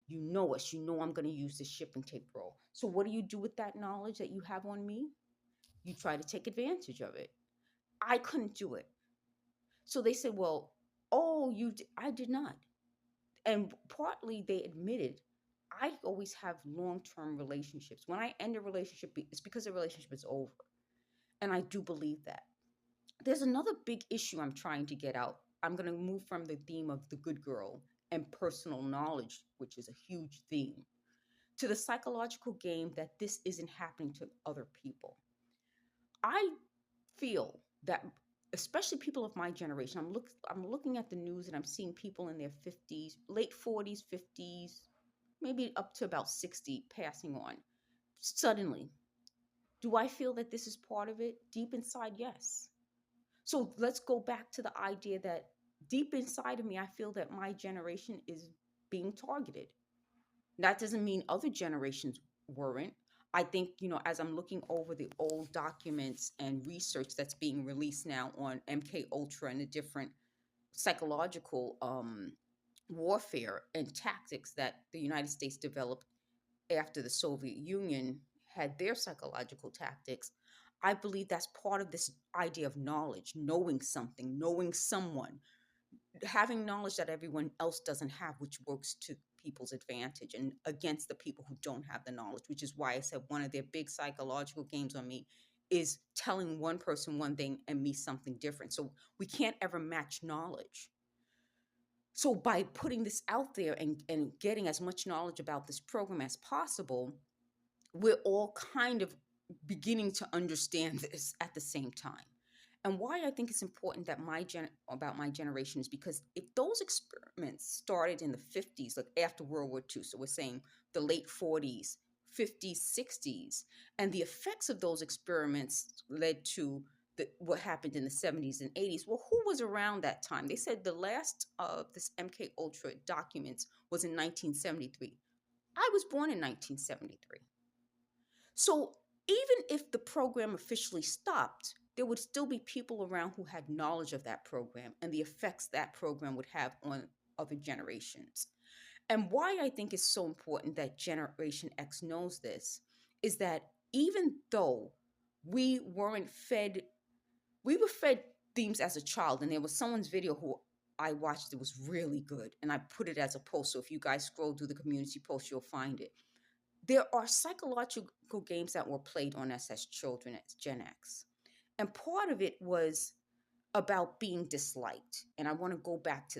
You know us. You know I'm going to use this shipping tape roll. So what do you do with that knowledge that you have on me? You try to take advantage of it. I couldn't do it. So they said, well, oh, I did not. And partly they admitted I always have long-term relationships. When I end a relationship, it's because the relationship is over. And I do believe that. There's another big issue I'm trying to get out. I'm going to move from the theme of the good girl and personal knowledge, which is a huge theme, to the psychological game that this isn't happening to other people. I feel that especially people of my generation, I'm looking at the news and I'm seeing people in their 50s, late 40s, 50s, maybe up to about 60 passing on suddenly. Do I feel that this is part of it? Deep inside, yes. So let's go back to the idea that deep inside of me, I feel that my generation is being targeted. That doesn't mean other generations weren't. I think, as I'm looking over the old documents and research that's being released now on MK Ultra and the different psychological warfare and tactics that the United States developed after the Soviet Union had their psychological tactics, I believe that's part of this idea of knowledge, knowing something, knowing someone, having knowledge that everyone else doesn't have, which works to people's advantage and against the people who don't have the knowledge, which is why I said one of their big psychological games on me is telling one person one thing and me something different. So we can't ever match knowledge. So by putting this out there and getting as much knowledge about this program as possible, we're all kind of beginning to understand this at the same time. And why I think it's important that about my generation is because if those experiments started in the 50s, like after World War II, so we're saying the late 40s, 50s, 60s, and the effects of those experiments led to what happened in the 70s and 80s. Well, who was around that time? They said the last of this MK Ultra documents was in 1973. I was born in 1973. So even if the program officially stopped, there would still be people around who had knowledge of that program and the effects that program would have on other generations. And why I think it's so important that Generation X knows this is that even though we weren't fed, we were fed themes as a child, and there was someone's video who I watched that was really good, and I put it as a post. So if you guys scroll through the community post, you'll find it. There are psychological games that were played on us as children as Gen X. And part of it was about being disliked. And I want to go back to